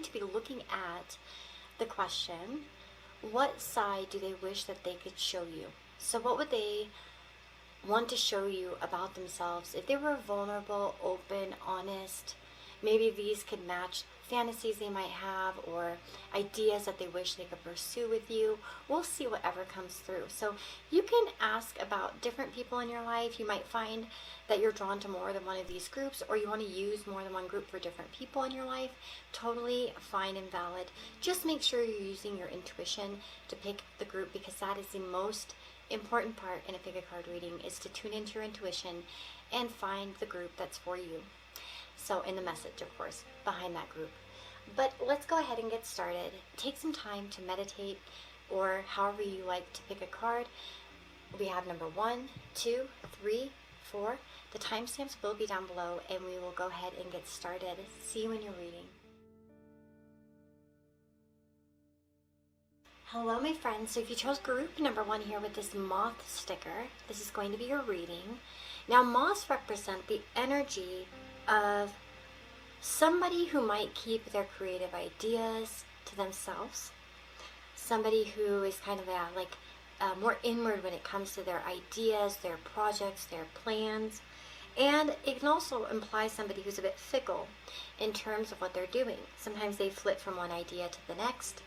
to be looking at the question, what side do they wish that they could show you? So what would they want to show you about themselves if they were vulnerable, open, honest? Maybe these could match fantasies they might have or ideas that they wish they could pursue with you. We'll see whatever comes through. So you can ask about different people in your life. You might find that you're drawn to more than one of these groups, or you want to use more than one group for different people in your life. Totally fine and valid. Just make sure you're using your intuition to pick the group, because that is the most important part in a pick a card reading, is to tune into your intuition and find the group that's for you. So in the message, of course, behind that group. But let's go ahead and get started. Take some time to meditate, or however you like to pick a card. We have number 1, 2, 3, 4. The timestamps will be down below, and we will go ahead and get started. See you in your reading. Hello, my friends. So if you chose group number 1 here with this moth sticker, this is going to be your reading. Now, moths represent the energy of somebody who might keep their creative ideas to themselves, somebody who is kind of more inward when it comes to their ideas, their projects, their plans. And it can also imply somebody who's a bit fickle in terms of what they're doing. Sometimes they flip from one idea to the next,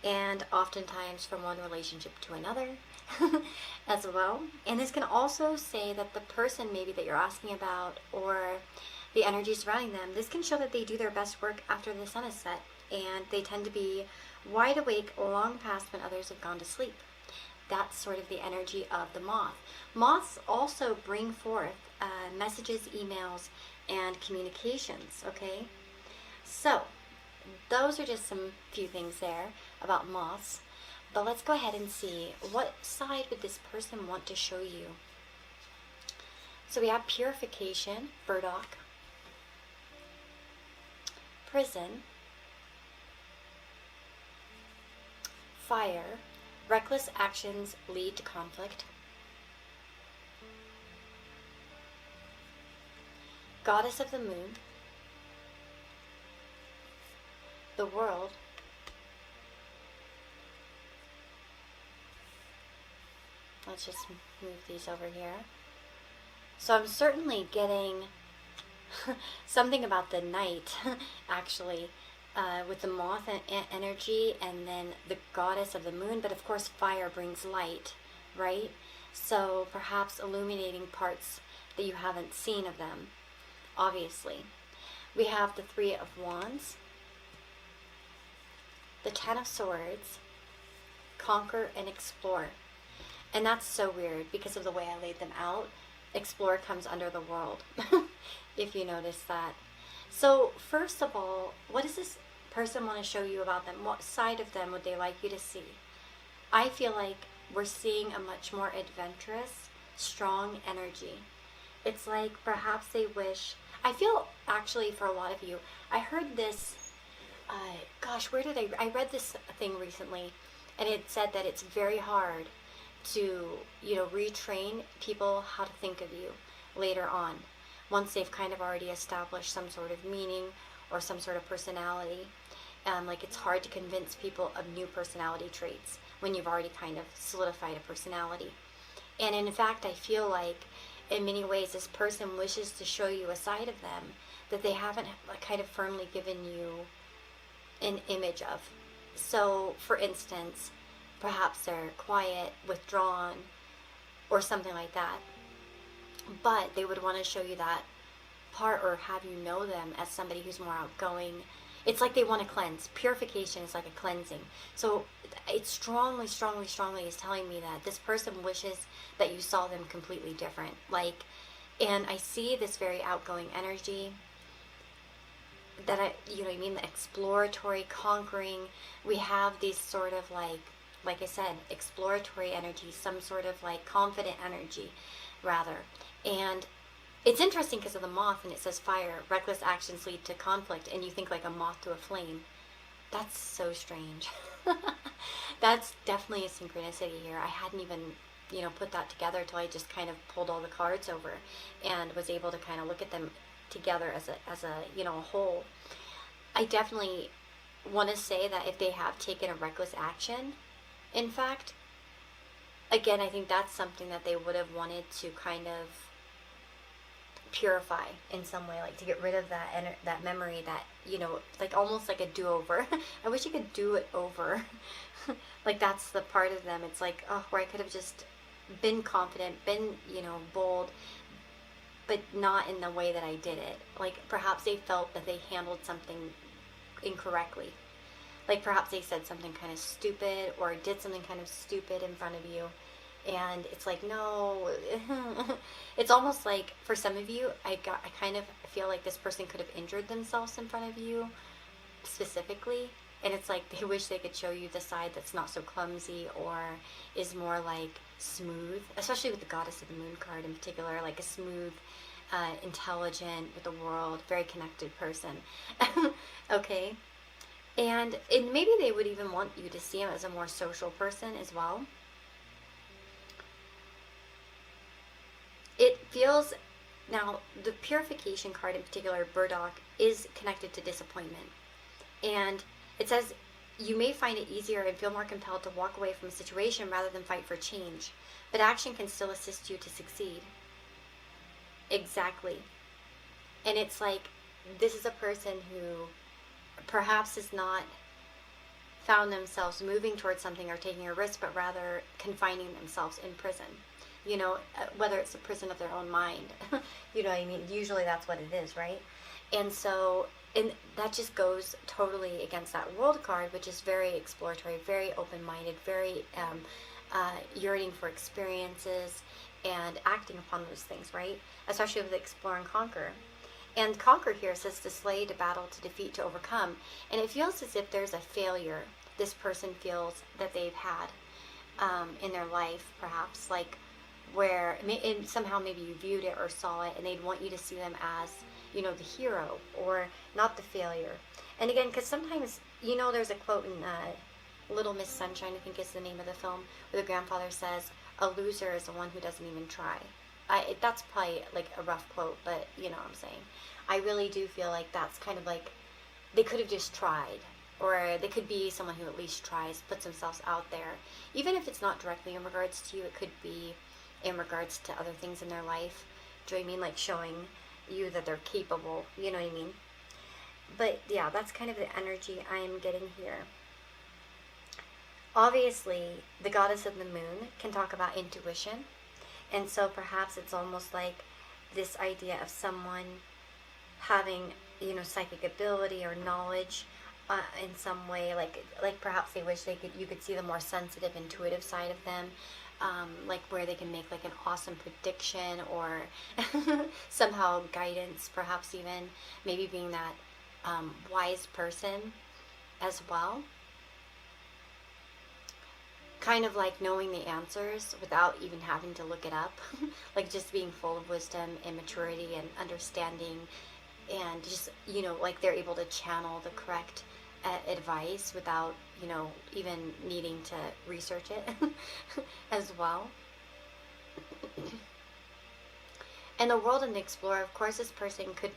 and oftentimes from one relationship to another as well. And this can also say that the person maybe that you're asking about, or the energy surrounding them, this can show that they do their best work after the sun is set, and they tend to be wide awake long past when others have gone to sleep. That's sort of the energy of the moth. Moths also bring forth messages, emails, and communications, okay? So those are just some few things there about moths. But let's go ahead and see, what side would this person want to show you? So we have purification, burdock, prison, fire, reckless actions lead to conflict, goddess of the moon, the world, let's just move these over here. So I'm certainly getting something about the night, actually, with the moth energy, and then the goddess of the moon. But of course, fire brings light, right? So perhaps illuminating parts that you haven't seen of them, obviously. We have the 3 of Wands, the 10 of Swords, conquer and explore. And that's so weird because of the way I laid them out. Explore comes under the world, if you notice that. So first of all, what does this person want to show you about them? What side of them would they like you to see? I feel like we're seeing a much more adventurous, strong energy. It's like perhaps they wish, I feel actually for a lot of you, I heard this, I read this thing recently, and it said that it's very hard to, retrain people how to think of you later on, once they've kind of already established some sort of meaning or some sort of personality. Like, it's hard to convince people of new personality traits when you've already kind of solidified a personality. And in fact, I feel like in many ways this person wishes to show you a side of them that they haven't kind of firmly given you an image of. So for instance, perhaps they're quiet, withdrawn, or something like that. But they would want to show you that part, or have you know them as somebody who's more outgoing. It's like they want to cleanse. Purification is like a cleansing. So it strongly, strongly, strongly is telling me that this person wishes that you saw them completely different. And I see this very outgoing energy that the exploratory, conquering. We have these sort of like I said, exploratory energy, some sort of confident energy, rather. And it's interesting because of the moth, and it says fire, reckless actions lead to conflict, and you think like a moth to a flame. That's so strange. That's definitely a synchronicity here. I hadn't even, put that together till I just kind of pulled all the cards over and was able to kind of look at them together as a whole. I definitely want to say that if they have taken a reckless action, in fact, again, I think that's something that they would have wanted to kind of purify in some way, like to get rid of that memory, that, like almost like a do-over. I wish I could do it over. Like that's the part of them. It's like, oh, where I could have just been confident, been, bold, but not in the way that I did it. Like perhaps they felt that they handled something incorrectly. Like perhaps they said something kind of stupid or did something kind of stupid in front of you. And it's like, no. It's almost like for some of you, I kind of feel like this person could have injured themselves in front of you specifically. And it's like they wish they could show you the side that's not so clumsy or is more like smooth, especially with the Goddess of the Moon card in particular, like a smooth, intelligent, with the world, very connected person. Okay? And maybe they would even want you to see him as a more social person as well. It feels, now the purification card in particular, Burdock, is connected to disappointment. And it says, you may find it easier and feel more compelled to walk away from a situation rather than fight for change. But action can still assist you to succeed. Exactly. And it's like, this is a person who perhaps has not found themselves moving towards something or taking a risk, but rather confining themselves in prison. Whether it's the prison of their own mind. You know what I mean? Usually that's what it is, right? And so, and that just goes totally against that World card, which is very exploratory, very open-minded, very yearning for experiences and acting upon those things, right? Especially with Explore and Conquer. And Conquer here says to slay, to battle, to defeat, to overcome. And it feels as if there's a failure this person feels that they've had in their life, perhaps, like where and somehow maybe you viewed it or saw it and they'd want you to see them as, the hero or not the failure. And again, because sometimes, there's a quote in Little Miss Sunshine, I think is the name of the film, where the grandfather says, a loser is the one who doesn't even try. That's probably like a rough quote, but you know what I'm saying. I really do feel like that's kind of like they could have just tried, or they could be someone who at least tries, puts themselves out there. Even if it's not directly in regards to you, it could be in regards to other things in their life. Do you know what I mean? Like showing you that they're capable, you know what I mean? But yeah, that's kind of the energy I am getting here. Obviously, the Goddess of the Moon can talk about intuition. And so perhaps it's almost like this idea of someone having, psychic ability or knowledge in some way. Like perhaps they wish you could see the more sensitive, intuitive side of them. Like where they can make like an awesome prediction or somehow guidance, perhaps even maybe being that wise person as well. Kind of like knowing the answers without even having to look it up. Like just being full of wisdom and maturity and understanding, and just, like they're able to channel the correct advice without, even needing to research it as well. And the World and the Explorer, of course, this person could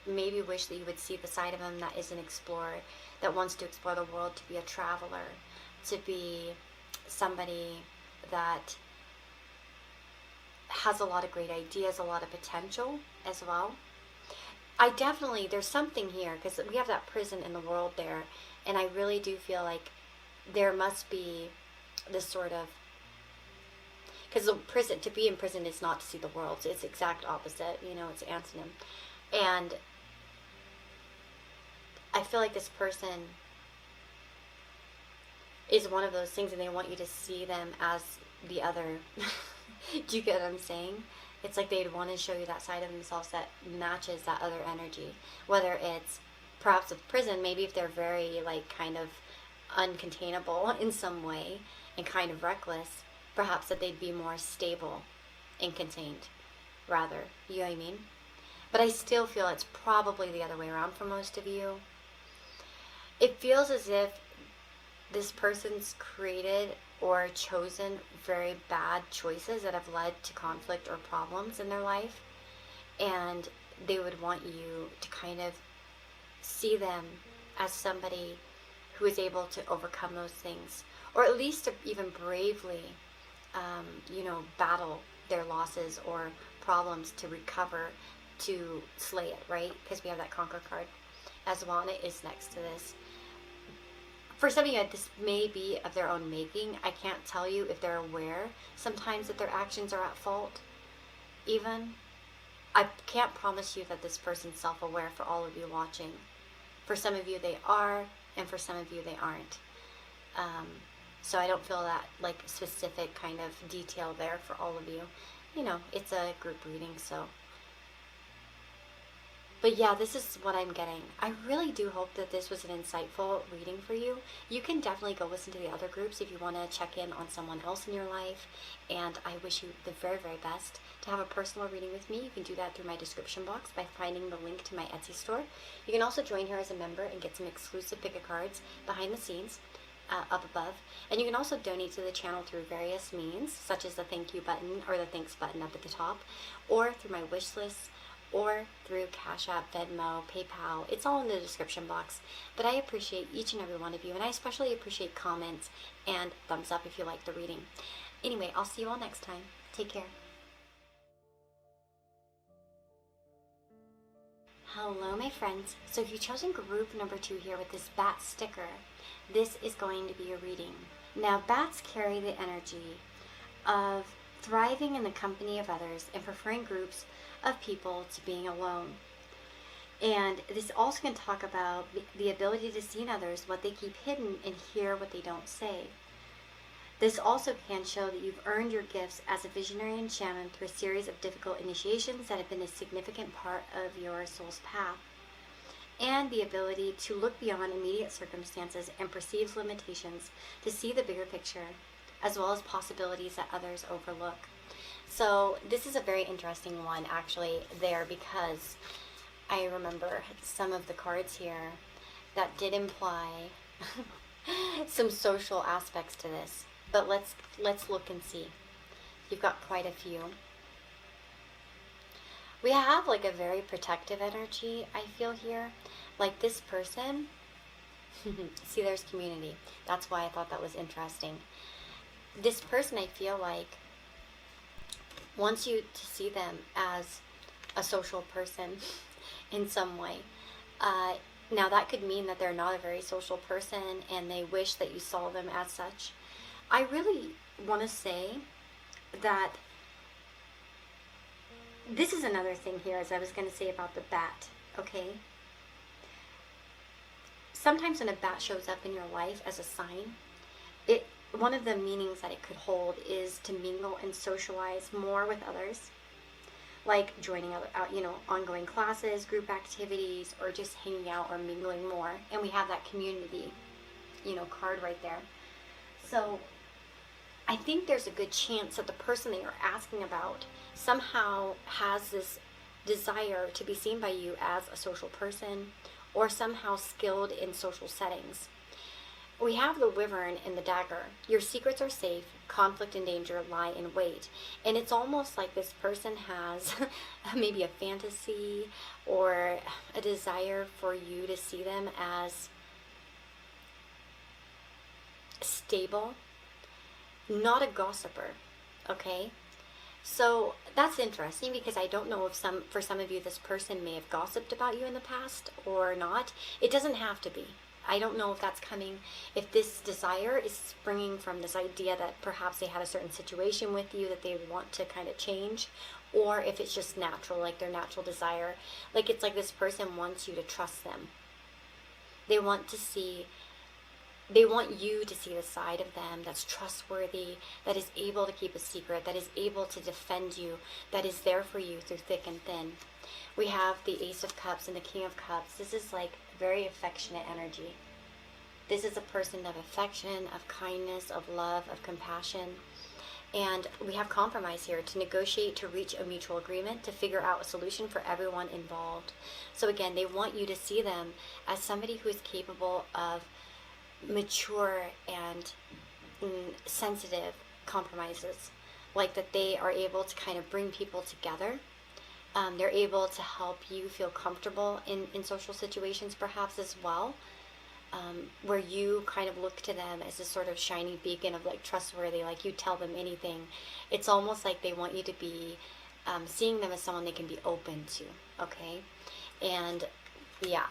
maybe wish that you would see the side of them that is an explorer, that wants to explore the world, to be a traveler, to be somebody that has a lot of great ideas, a lot of potential as well. There's something here, because we have that prison in the world there, and I really do feel like there must be this sort of, because to be in prison is not to see the world, it's exact opposite, it's antonym. And I feel like this person is one of those things, and they want you to see them as the other. Do you get what I'm saying? It's like they'd want to show you that side of themselves that matches that other energy. Whether it's perhaps with prison, maybe if they're very like kind of uncontainable in some way and kind of reckless, perhaps that they'd be more stable and contained rather. You know what I mean? But I still feel it's probably the other way around for most of you. It feels as if this person's created or chosen very bad choices that have led to conflict or problems in their life, and they would want you to kind of see them as somebody who is able to overcome those things, or at least to even bravely, battle their losses or problems to recover, to slay it, right? Because we have that conquer card as well, and it is next to this. For some of you, this may be of their own making. I can't tell you if they're aware sometimes that their actions are at fault. Even, I can't promise you that this person's self-aware for all of you watching. For some of you, they are, and for some of you, they aren't. So I don't feel that like specific kind of detail there for all of you. It's a group reading, so. But yeah, this is what I'm getting. I really do hope that this was an insightful reading for you. You can definitely go listen to the other groups if you want to check in on someone else in your life. And I wish you the very, very best. To have a personal reading with me, you can do that through my description box by finding the link to my Etsy store. You can also join here as a member and get some exclusive pick of cards behind the scenes up above. And you can also donate to the channel through various means, such as the thank you button or the thanks button up at the top, or through my wish list, or through Cashapp, Venmo, PayPal. It's all in the description box. But I appreciate each and every one of you, and I especially appreciate comments and thumbs up if you like the reading. Anyway, I'll see you all next time. Take care. Hello, my friends. So if you've chosen group number 2 here with this bat sticker, this is going to be a reading. Now, bats carry the energy of thriving in the company of others and preferring groups of people to being alone. And this also can talk about the ability to see in others what they keep hidden and hear what they don't say. This also can show that you've earned your gifts as a visionary and shaman through a series of difficult initiations that have been a significant part of your soul's path. And the ability to look beyond immediate circumstances and perceive limitations to see the bigger picture, as well as possibilities that others overlook. So this is a very interesting one actually there, because I remember some of the cards here that did imply some social aspects to this. But let's look and see. You've got quite a few. We have like a very protective energy, I feel here. Like this person, see, there's community. That's why I thought that was interesting. This person, I feel like, wants you to see them as a social person in some way. Now that could mean that they're not a very social person and they wish that you saw them as such. I really want to say that this is another thing here, as I was going to say about the bat, okay? Sometimes when a bat shows up in your life as a sign, one of the meanings that it could hold is to mingle and socialize more with others, like joining ongoing classes, group activities, or just hanging out or mingling more. And we have that community, card right there. So I think there's a good chance that the person that you're asking about somehow has this desire to be seen by you as a social person or somehow skilled in social settings. We have the wyvern and the dagger. Your secrets are safe. Conflict and danger lie in wait. And it's almost like this person has maybe a fantasy or a desire for you to see them as stable, not a gossiper, okay? So that's interesting, because I don't know if for some of you this person may have gossiped about you in the past or not. It doesn't have to be. I don't know if that's coming, if this desire is springing from this idea that perhaps they had a certain situation with you that they want to kind of change, or if it's just natural, like their natural desire. Like it's like this person wants you to trust them. They want you to see the side of them that's trustworthy, that is able to keep a secret, that is able to defend you, that is there for you through thick and thin. We have the Ace of Cups and the King of Cups. This is like very affectionate energy. This is a person of affection, of kindness, of love, of compassion. And we have compromise here, to negotiate, to reach a mutual agreement, to figure out a solution for everyone involved. So again, they want you to see them as somebody who is capable of mature and sensitive compromises, like that they are able to kind of bring people together. They're able to help you feel comfortable in social situations perhaps as well. where you kind of look to them as a sort of shiny beacon of like trustworthy, like you tell them anything. It's almost like they want you to be seeing them as someone they can be open to, okay? And yeah,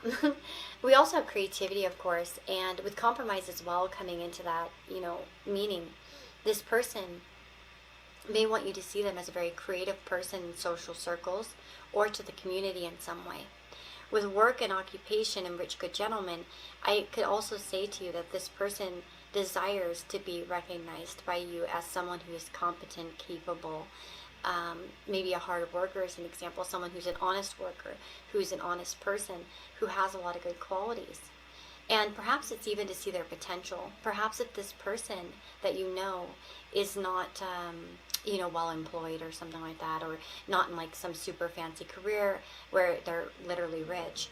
we also have creativity, of course, and with compromise as well coming into that, meaning this person may want you to see them as a very creative person in social circles or to the community in some way. With work and occupation and rich good gentlemen, I could also say to you that this person desires to be recognized by you as someone who is competent, capable, maybe a hard worker as an example, someone who's an honest worker, who's an honest person, who has a lot of good qualities. And perhaps it's even to see their potential. Perhaps if this person that you know is not, well employed or something like that, or not in like some super fancy career where they're literally rich,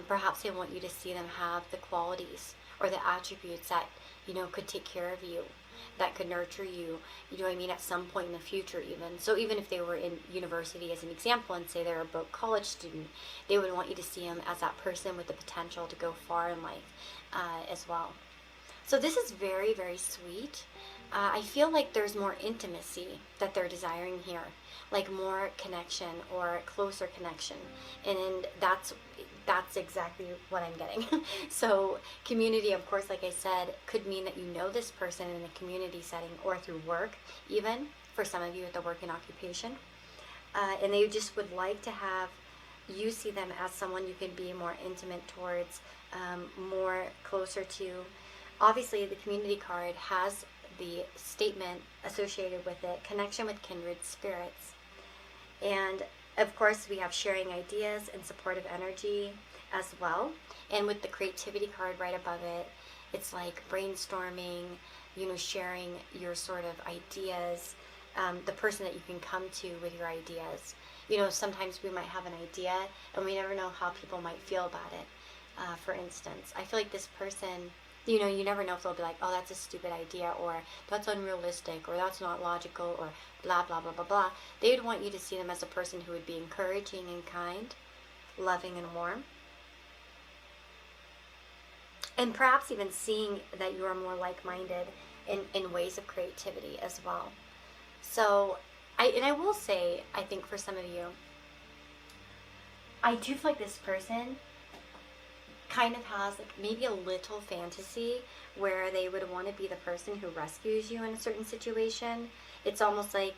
perhaps they want you to see them have the qualities or the attributes that, could take care of you, that could nurture you, at some point in the future even. So even if they were in university as an example and say they're a broke college student, they would want you to see them as that person with the potential to go far in life as well. So this is very, very sweet. I feel like there's more intimacy that they're desiring here, like more connection or closer connection. And that's exactly what I'm getting. So community, of course, like I said, could mean that you know this person in a community setting or through work, even for some of you at the work and occupation. And they just would like to have you see them as someone you can be more intimate towards, more closer to. Obviously, the community card has the statement associated with it, connection with kindred spirits. And of course, we have sharing ideas and supportive energy as well. And with the creativity card right above it, it's like brainstorming, sharing your sort of ideas, the person that you can come to with your ideas. Sometimes we might have an idea and we never know how people might feel about it. For instance, I feel like this person, you never know if they'll be like, oh, that's a stupid idea, or that's unrealistic, or that's not logical, or blah, blah, blah, blah, blah. They would want you to see them as a person who would be encouraging and kind, loving and warm. And perhaps even seeing that you are more like-minded in ways of creativity as well. So, I will say, I think for some of you, I do feel like this person kind of has like maybe a little fantasy where they would want to be the person who rescues you in a certain situation. It's almost like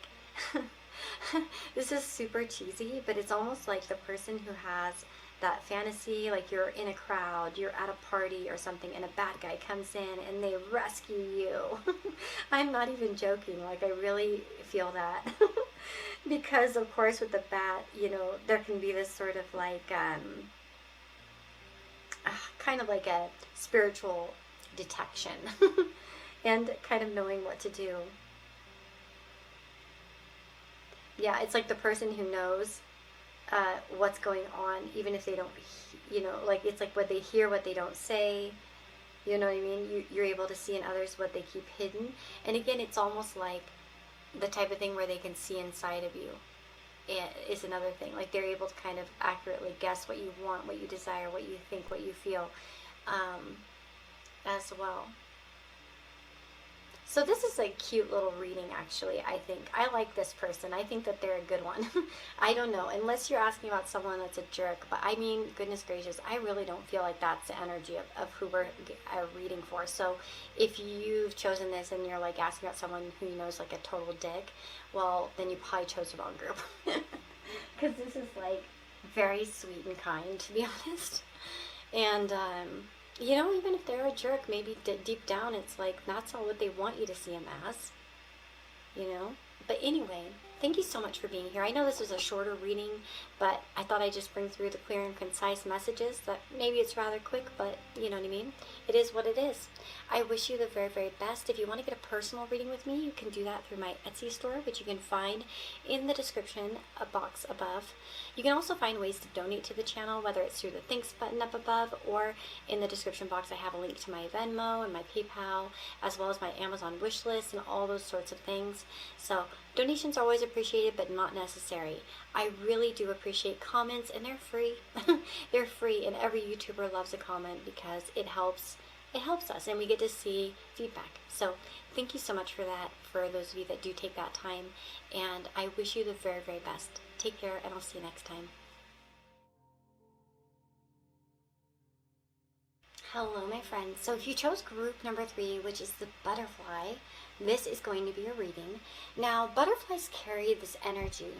this is super cheesy, but it's almost like the person who has that fantasy, like you're in a crowd, you're at a party or something, and a bad guy comes in and they rescue you. I'm not even joking, like I really feel that. Because of course with the bat, there can be this sort of like kind of like a spiritual detection and kind of knowing what to do. Yeah, it's like the person who knows what's going on, even if they don't, like it's like what they hear, what they don't say. You know what I mean? You're able to see in others what they keep hidden. And again, it's almost like the type of thing where they can see inside of you. Is another thing. Like they're able to kind of accurately guess what you want, what you desire, what you think, what you feel, as well. So this is a cute little reading, actually, I think. I like this person. I think that they're a good one. I don't know, unless you're asking about someone that's a jerk. But I mean, goodness gracious, I really don't feel like that's the energy of who we're reading for. So if you've chosen this and you're like asking about someone who you know is like a total dick, well, then you probably chose the wrong group. Because this is like very sweet and kind, to be honest. And, even if they're a jerk, maybe deep down it's like that's not what they want you to see them as, But anyway, thank you so much for being here. I know this was a shorter reading, but I thought I'd just bring through the clear and concise messages that maybe it's rather quick, but you know what I mean? It is what it is. I wish you the very, very best. If you want to get a personal reading with me, you can do that through my Etsy store, which you can find in the description box above. You can also find ways to donate to the channel, whether it's through the thanks button up above or in the description box. I have a link to my Venmo and my PayPal, as well as my Amazon wish list and all those sorts of things. So Donations are always appreciated, but not necessary. I really do appreciate comments, and they're free. They're free, and every YouTuber loves a comment because it helps us, and we get to see feedback. So thank you so much for that, for those of you that do take that time, and I wish you the very, very best. Take care, and I'll see you next time. Hello, my friends. So if you chose group number 3, which is the butterfly, this is going to be a reading. Now, butterflies carry this energy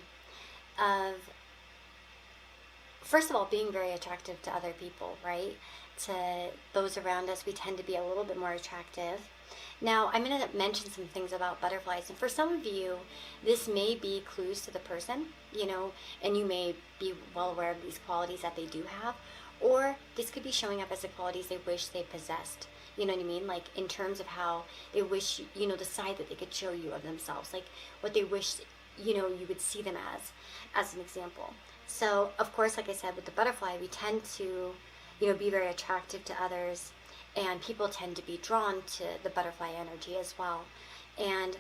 of, first of all, being very attractive to other people, right? To those around us, we tend to be a little bit more attractive. Now, I'm going to mention some things about butterflies, and for some of you, this may be clues to the person, and you may be well aware of these qualities that they do have, or this could be showing up as the qualities they wish they possessed. You know what I mean? Like in terms of how they wish, the side that they could show you of themselves, like what they wish, you would see them as an example. So, of course, like I said, with the butterfly, we tend to, be very attractive to others, and people tend to be drawn to the butterfly energy as well. And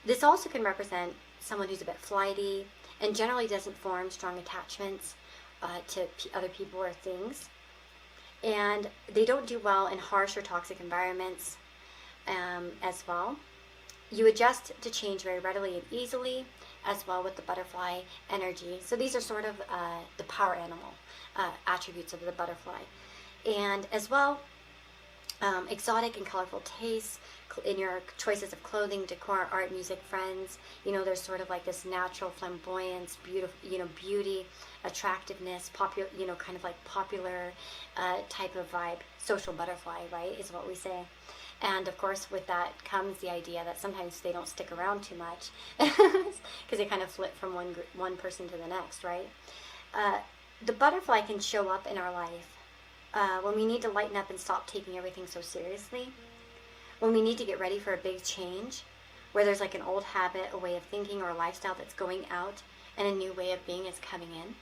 this also can represent someone who's a bit flighty and generally doesn't form strong attachments to other people or things. And they don't do well in harsh or toxic environments as well. You adjust to change very readily and easily as well with the butterfly energy. So these are sort of the power animal attributes of the butterfly. And as well, exotic and colorful tastes in your choices of clothing, decor, art, music, friends. There's sort of like this natural flamboyance, beauty, attractiveness, popular, kind of like popular type of vibe. Social butterfly, right, is what we say. And of course, with that comes the idea that sometimes they don't stick around too much because they kind of flip from one person to the next, right? The butterfly can show up in our life when we need to lighten up and stop taking everything so seriously, when we need to get ready for a big change, where there's like an old habit, a way of thinking, or a lifestyle that's going out and a new way of being is coming in.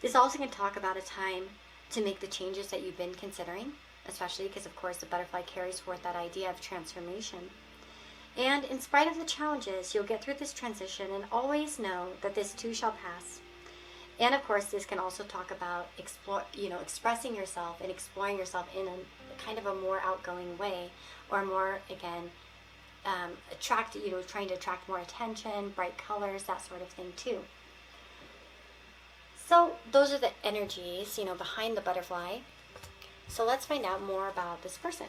This also can talk about a time to make the changes that you've been considering, especially because, of course, the butterfly carries forth that idea of transformation. And in spite of the challenges, you'll get through this transition and always know that this too shall pass. And of course, this can also talk about expressing yourself and exploring yourself in a kind of a more outgoing way, or more, again, trying to attract more attention, bright colors, that sort of thing too. So those are the energies, behind the butterfly. So let's find out more about this person.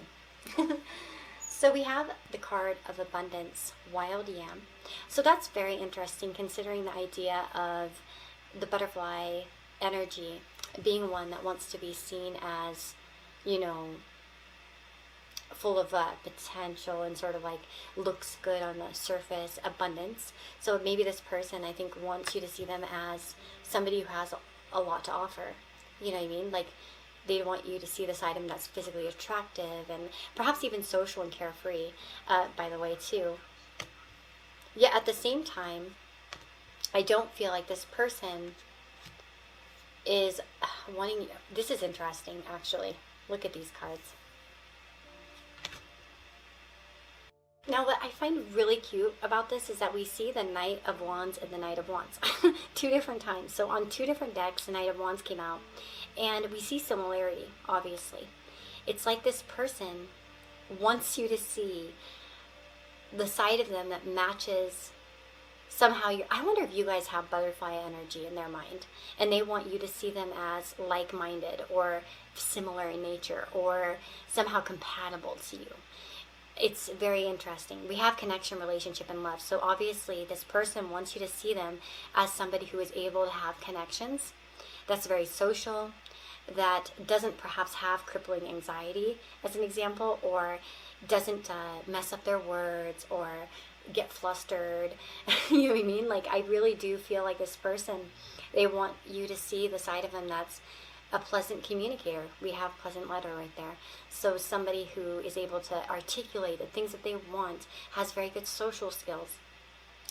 So we have the card of abundance, wild yam. So that's very interesting, considering the idea of the butterfly energy being one that wants to be seen as, full of potential and sort of like looks good on the surface, abundance. So maybe this person, I think, wants you to see them as somebody who has a lot to offer. You know what I mean? Like, they want you to see this item that's physically attractive and perhaps even social and carefree, by the way, too. Yet at the same time, I don't feel like this person is wanting... This is interesting, actually. Look at these cards. Now, what I find really cute about this is that we see the Knight of Wands and the Knight of Wands 2 different times. So on 2 different decks, the Knight of Wands came out, and we see similarity, obviously. It's like this person wants you to see the side of them that matches somehow your... I wonder if you guys have butterfly energy in their mind, and they want you to see them as like-minded or similar in nature or somehow compatible to you. It's very interesting. We have connection, relationship, and love. So obviously this person wants you to see them as somebody who is able to have connections, that's very social, that doesn't perhaps have crippling anxiety, as an example, or doesn't mess up their words or get flustered. You know what I mean? Like, I really do feel like this person, they want you to see the side of them that's a pleasant communicator. We have pleasant letter right there. So somebody who is able to articulate the things that they want, has very good social skills.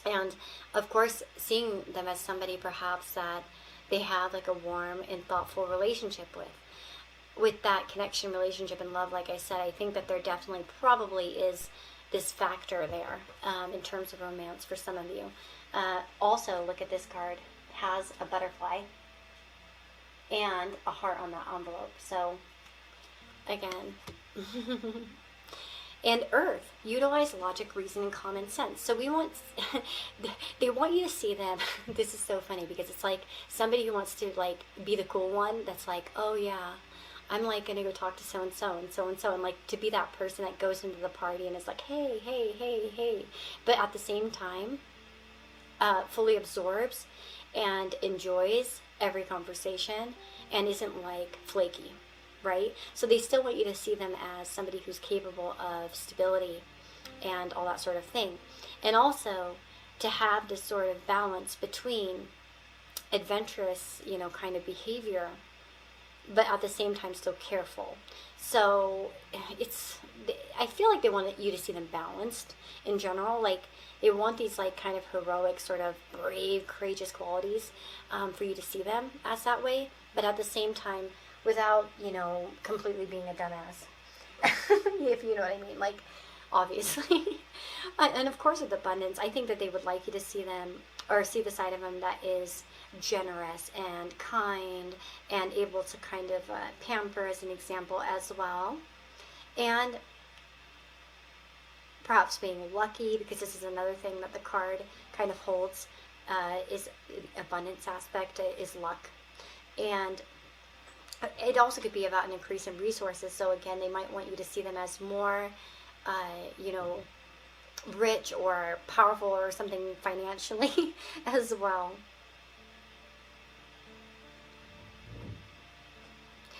And of course, seeing them as somebody perhaps that they have like a warm and thoughtful relationship with. with that connection, relationship, and love, like I said, I think that there definitely probably is this factor there in terms of romance for some of you. Also, look at this card. Has a butterfly and a heart on that envelope. So, again, and Earth, utilize logic, reason, and common sense. So we want, they want you to see them. This is so funny because it's like somebody who wants to like be the cool one. That's like, oh yeah, I'm like gonna go talk to so and so and so and so, and like to be that person that goes into the party and is like, hey, hey, hey, hey, but at the same time, fully absorbs and enjoys every conversation and isn't like flaky, right? So they still want you to see them as somebody who's capable of stability and all that sort of thing. And also to have this sort of balance between adventurous, kind of behavior, but at the same time still careful. So I feel like they want you to see them balanced in general. Like they want these like kind of heroic, sort of brave, courageous qualities for you to see them as that way, but at the same time without, completely being a dumbass. If you know what I mean. Like, obviously. And of course with abundance, I think that they would like you to see them, or see the side of them that is generous and kind and able to kind of pamper, as an example, as well. And perhaps being lucky, because this is another thing that the card kind of holds, is abundance aspect, is luck. And it also could be about an increase in resources. So again, they might want you to see them as more, rich or powerful or something financially as well.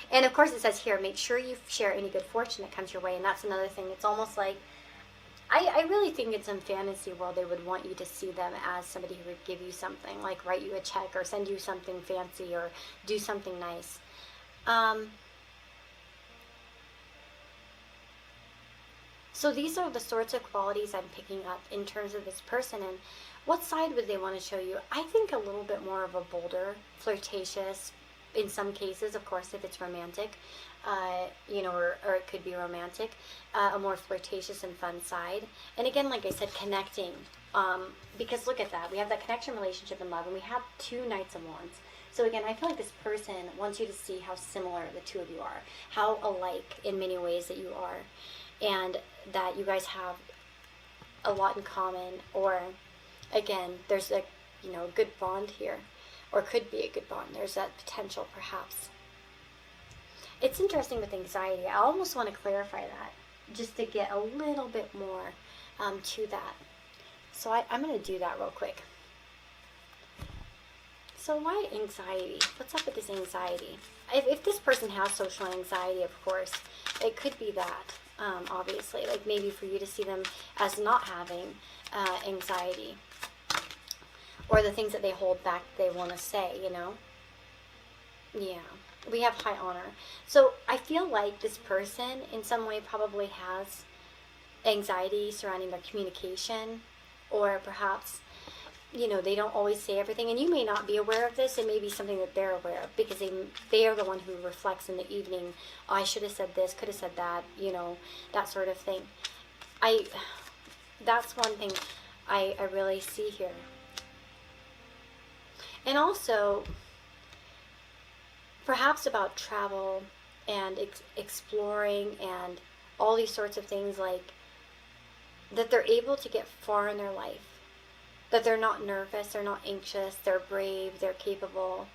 And of course it says here, make sure you share any good fortune that comes your way. And that's another thing. It's almost like, I really think it's in fantasy world they would want you to see them as somebody who would give you something, like write you a check or send you something fancy or do something nice. So these are the sorts of qualities I'm picking up in terms of this person. And what side would they want to show you? I think a little bit more of a bolder, flirtatious, in some cases, of course, if it's romantic, or it could be romantic, a more flirtatious and fun side. And again, like I said, connecting, because look at that. We have that connection, relationship, and love, and we have 2 Knights of Wands. So again, I feel like this person wants you to see how similar the two of you are, how alike in many ways that you are, and that you guys have a lot in common, or again, there's a good bond here, or could be a good bond. There's that potential, perhaps. It's interesting with anxiety. I almost want to clarify that, just to get a little bit more to that. So I'm going to do that real quick. So why anxiety? What's up with this anxiety? If this person has social anxiety, of course, it could be that, obviously. Like maybe for you to see them as not having anxiety, or the things that they hold back they want to say, Yeah, we have high honor. So I feel like this person in some way probably has anxiety surrounding their communication, or perhaps they don't always say everything, and you may not be aware of this. It may be something that they're aware of, because they are the one who reflects in the evening, oh, I should have said this, could have said that, that sort of thing. That's one thing I really see here. And also, perhaps about travel and exploring and all these sorts of things, like that they're able to get far in their life. That they're not nervous, they're not anxious, they're brave, they're capable.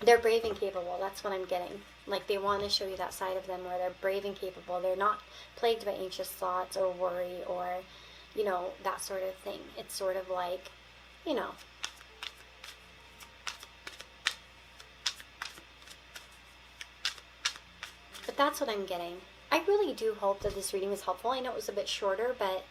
They're brave and capable, that's what I'm getting. Like they want to show you that side of them where they're brave and capable. They're not plagued by anxious thoughts or worry or, that sort of thing. It's sort of like, But that's what I'm getting. I really do hope that this reading is helpful. I know it was a bit shorter, but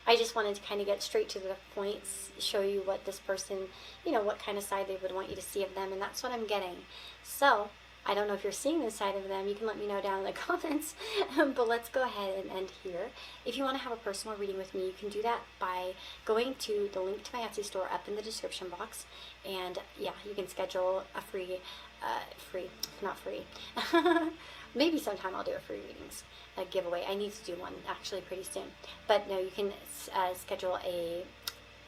I just wanted to kind of get straight to the points, show you what this person, what kind of side they would want you to see of them, and that's what I'm getting. So, I don't know if you're seeing this side of them. You can let me know down in the comments, but let's go ahead and end here. If you want to have a personal reading with me, you can do that by going to the link to my Etsy store up in the description box, and yeah, you can schedule a free free, not free. Maybe sometime I'll do a free readings, a giveaway. I need to do one actually pretty soon. But no, you can schedule a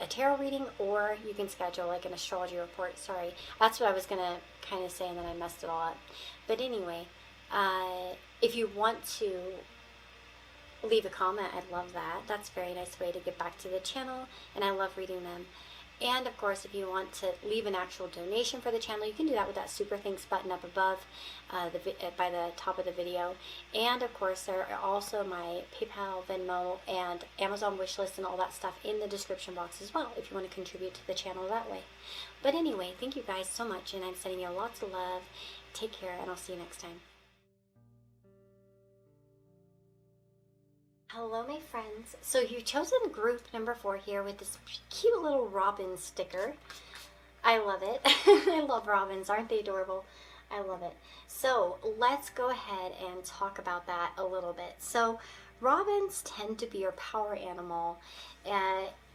tarot reading, or you can schedule like an astrology report. Sorry, that's what I was gonna kind of say, and then I messed it all up. But anyway, if you want to leave a comment, I'd love that. That's a very nice way to get back to the channel, and I love reading them. And of course, if you want to leave an actual donation for the channel, you can do that with that super thanks button up above by the top of the video. And of course, there are also my PayPal, Venmo, and Amazon wishlist and all that stuff in the description box as well, if you want to contribute to the channel that way. But anyway, thank you guys so much, and I'm sending you lots of love. Take care, and I'll see you next time. Hello, my friends. So you've chosen group number 4 here with this cute little robin sticker. I love it. I love robins. Aren't they adorable? I love it. So let's go ahead and talk about that a little bit. So robins tend to be your power animal.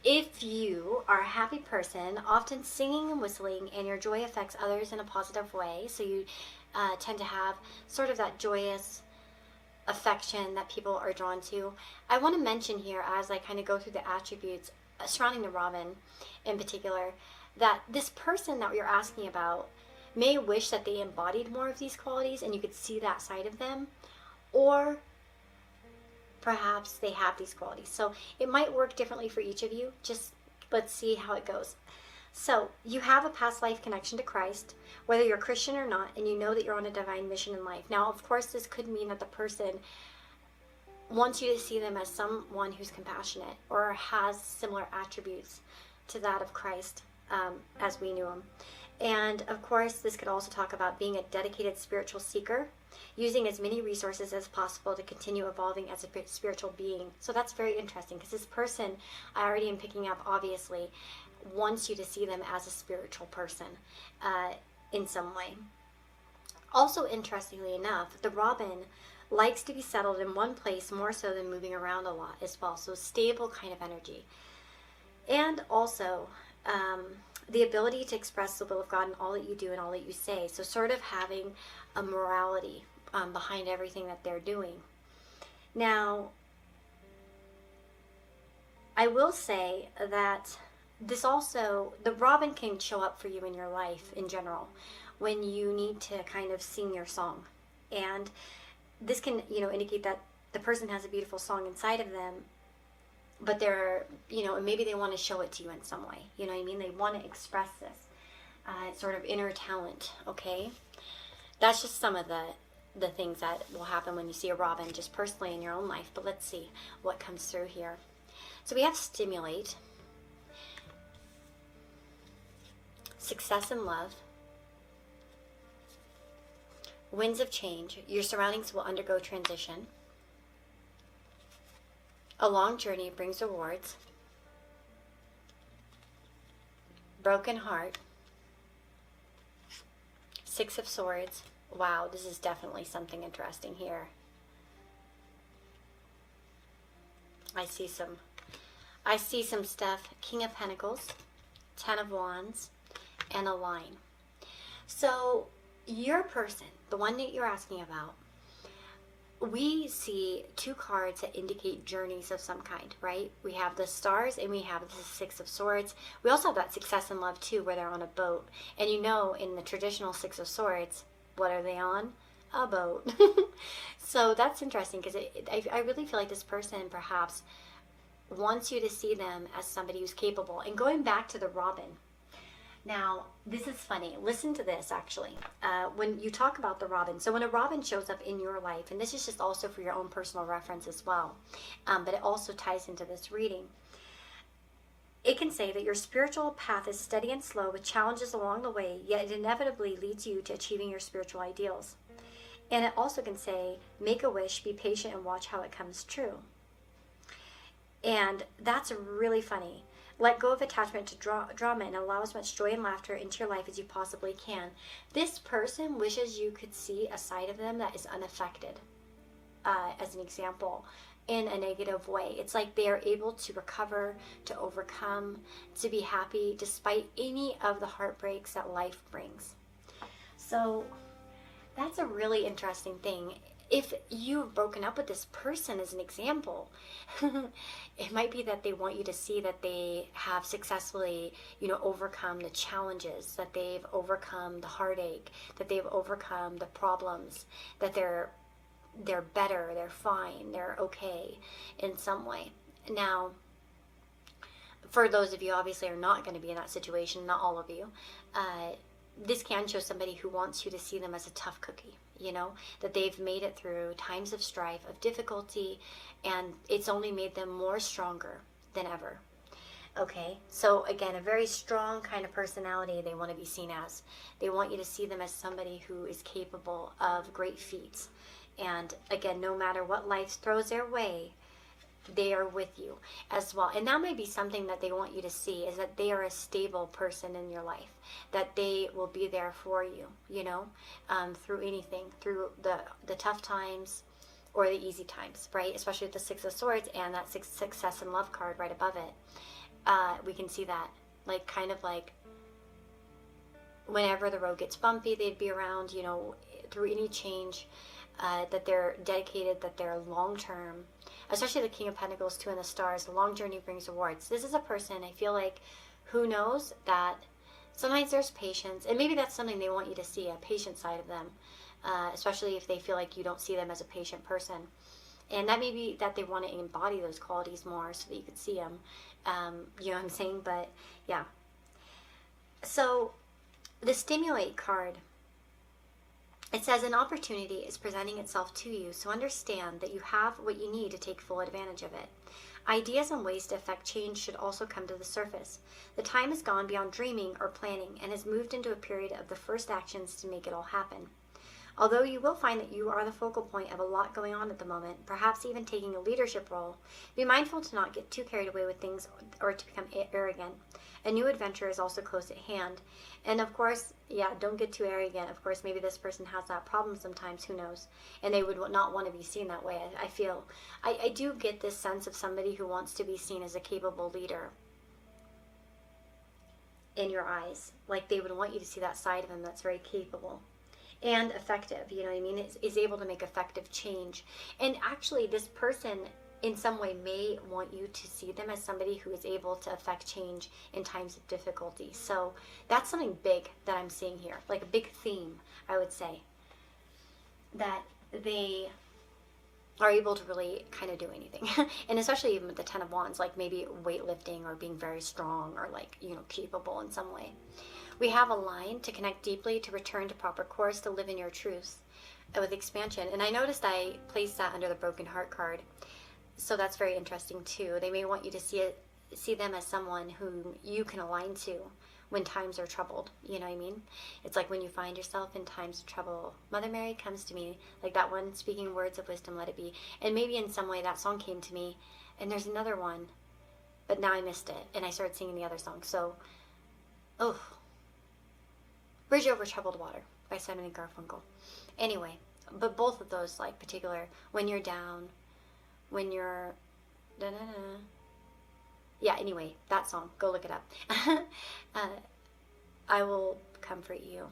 If you are a happy person, often singing and whistling, and your joy affects others in a positive way, so you tend to have sort of that joyous affection that people are drawn to. I want to mention here, as I kind of go through the attributes surrounding the robin in particular, that this person that you're asking about may wish that they embodied more of these qualities and you could see that side of them, or perhaps they have these qualities. So it might work differently for each of you. Just let's see how it goes. So you have a past life connection to Christ, whether you're Christian or not, and you know that you're on a divine mission in life. Now, of course, this could mean that the person wants you to see them as someone who's compassionate or has similar attributes to that of Christ as we knew him. And of course, this could also talk about being a dedicated spiritual seeker, using as many resources as possible to continue evolving as a spiritual being. So that's very interesting, because this person, I already am picking up, obviously, wants you to see them as a spiritual person in some way. Also, interestingly enough, the robin likes to be settled in one place more so than moving around a lot as well. So stable kind of energy. And also the ability to express the will of God in all that you do and all that you say. So sort of having a morality behind everything that they're doing. Now, I will say that this also, the robin can show up for you in your life in general when you need to kind of sing your song. And this can, indicate that the person has a beautiful song inside of them, but they're, maybe they want to show it to you in some way. You know what I mean? They want to express this sort of inner talent, okay? That's just some of the things that will happen when you see a robin just personally in your own life. But let's see what comes through here. So we have stimulate, success and love, winds of change, your surroundings will undergo transition, a long journey brings rewards, broken heart, 6 of Swords. Wow, this is definitely something interesting here. I see some stuff. King of Pentacles, 10 of Wands, and a line. So your person, the one that you're asking about, we see 2 cards that indicate journeys of some kind, right? We have the stars and we have the 6 of Swords. We also have that success and love too, where they're on a boat. And in the traditional 6 of Swords, what are they on? A boat. So that's interesting, because I really feel like this person perhaps wants you to see them as somebody who's capable. And going back to the robin, now, this is funny. Listen to this, actually. When you talk about the robin, so when a robin shows up in your life, and this is just also for your own personal reference as well, but it also ties into this reading, it can say that your spiritual path is steady and slow with challenges along the way, yet it inevitably leads you to achieving your spiritual ideals. And it also can say, make a wish, be patient, and watch how it comes true. And that's really funny. Let go of attachment to drama and allow as much joy and laughter into your life as you possibly can. This person wishes you could see a side of them that is unaffected, as an example, in a negative way. It's like they are able to recover, to overcome, to be happy despite any of the heartbreaks that life brings. So that's a really interesting thing. If you've broken up with this person, as an example, it might be that they want you to see that they have successfully, overcome the challenges, that they've overcome the heartache, that they've overcome the problems, that they're better, they're fine, they're okay in some way. Now, for those of you obviously are not going to be in that situation, not all of you, this can show somebody who wants you to see them as a tough cookie, that they've made it through times of strife, of difficulty, and it's only made them more stronger than ever. Okay, so again, a very strong kind of personality they want to be seen as. They want you to see them as somebody who is capable of great feats. And again, no matter what life throws their way, they are with you as well. And that might be something that they want you to see, is that they are a stable person in your life, that they will be there for you, through anything, through the tough times or the easy times, right? Especially with the Six of Swords and that success and love card right above it. We can see that, kind of like whenever the road gets bumpy, they'd be around, through any change, that they're dedicated, that they're long-term. Especially the King of Pentacles, Two in the Stars, the long journey brings rewards. This is a person, I feel like, who knows that sometimes there's patience, and maybe that's something they want you to see, a patient side of them, especially if they feel like you don't see them as a patient person. And that may be that they want to embody those qualities more so that you could see them. You know what I'm saying? But, yeah. So, the Stimulate card, it says an opportunity is presenting itself to you, so understand that you have what you need to take full advantage of it. Ideas and ways to affect change should also come to the surface. The time has gone beyond dreaming or planning and has moved into a period of the first actions to make it all happen. Although you will find that you are the focal point of a lot going on at the moment, perhaps even taking a leadership role, be mindful to not get too carried away with things or to become arrogant. A new adventure is also close at hand. And of course, don't get too arrogant. Of course, maybe this person has that problem sometimes, who knows? And they would not want to be seen that way. I feel, I do get this sense of somebody who wants to be seen as a capable leader in your eyes. Like they would want you to see that side of them that's very capable and effective, you know what I mean? Is able to make effective change. And actually, this person in some way may want you to see them as somebody who is able to affect change in times of difficulty. So that's something big that I'm seeing here, like a big theme, I would say, that they are able to really kind of do anything. And especially even with the Ten of Wands, like maybe weightlifting or being very strong or capable in some way. We have a line to connect deeply, to return to proper course, to live in your truth with expansion. And I noticed I placed that under the Broken Heart card. So that's very interesting too. They may want you to see them as someone whom you can align to when times are troubled. You know what I mean? It's like when you find yourself in times of trouble, Mother Mary comes to me, like that one, speaking words of wisdom, let it be. And maybe in some way that song came to me. And there's another one, but now I missed it. And I started singing the other song. So, Bridge Over Troubled Water by Simon and Garfunkel. Anyway, but both of those, particular, when you're down, when you're anyway, that song, go look it up. I will comfort you.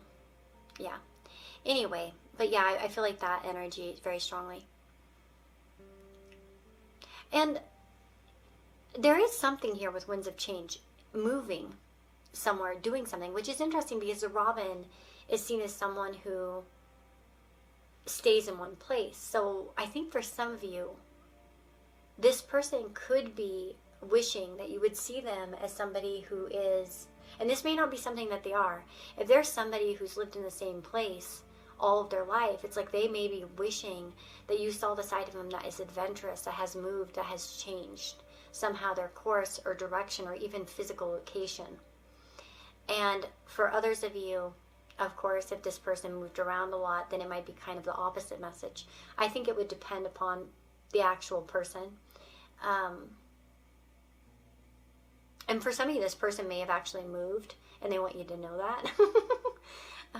Anyway, but I feel like that energy very strongly. And there is something here with Winds of Change, moving somewhere, doing something, which is interesting because the Robin is seen as someone who stays in one place. So I think for some of you, this person could be wishing that you would see them as somebody who is, and this may not be something that they are, if there's somebody who's lived in the same place all of their life, it's like they may be wishing that you saw the side of them that is adventurous, that has moved, that has changed somehow their course or direction or even physical location. And for others of you, of course, if this person moved around a lot, then it might be kind of the opposite message. I think it would depend upon the actual person. And for some of you, this person may have actually moved, and they want you to know that.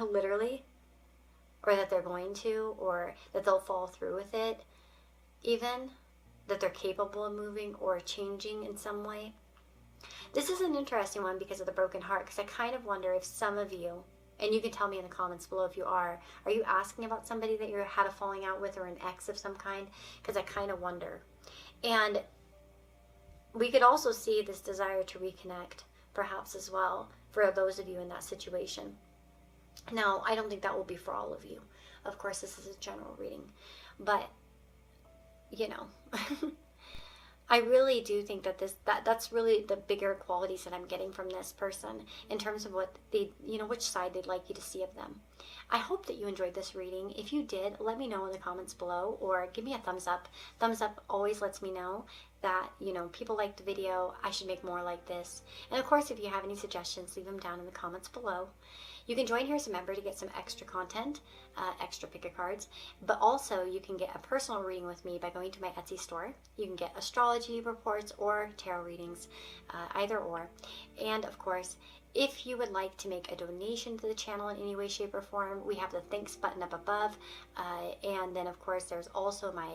Literally. Or that they're going to, or that they'll follow through with it. Even that they're capable of moving or changing in some way. This is an interesting one because of the Broken Heart, because I kind of wonder if some of you And you can tell me in the comments below if you are. Are you asking about somebody that you had a falling out with, or an ex of some kind? Because I kind of wonder. And we could also see this desire to reconnect, perhaps, as well, for those of you in that situation. Now, I don't think that will be for all of you. Of course, this is a general reading. But, you know, I really do think that that's really the bigger qualities that I'm getting from this person in terms of what they, which side they'd like you to see of them. I hope that you enjoyed this reading. If you did, let me know in the comments below, or give me a thumbs up. Thumbs up always lets me know that, people like the video. I should make more like this. And of course, if you have any suggestions, leave them down in the comments below. You can join here as a member to get some extra content, extra pick a cards, but also you can get a personal reading with me by going to my Etsy store. You can get astrology reports or tarot readings, either or. And of course, if you would like to make a donation to the channel in any way, shape, or form, we have the thanks button up above. And then, of course, there's also my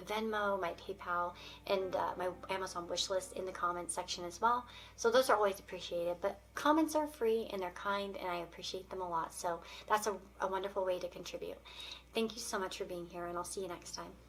Venmo, my PayPal, and my Amazon wish list in the comments section as well. So those are always appreciated. But comments are free and they're kind, and I appreciate them a lot. So that's a wonderful way to contribute. Thank you so much for being here, and I'll see you next time.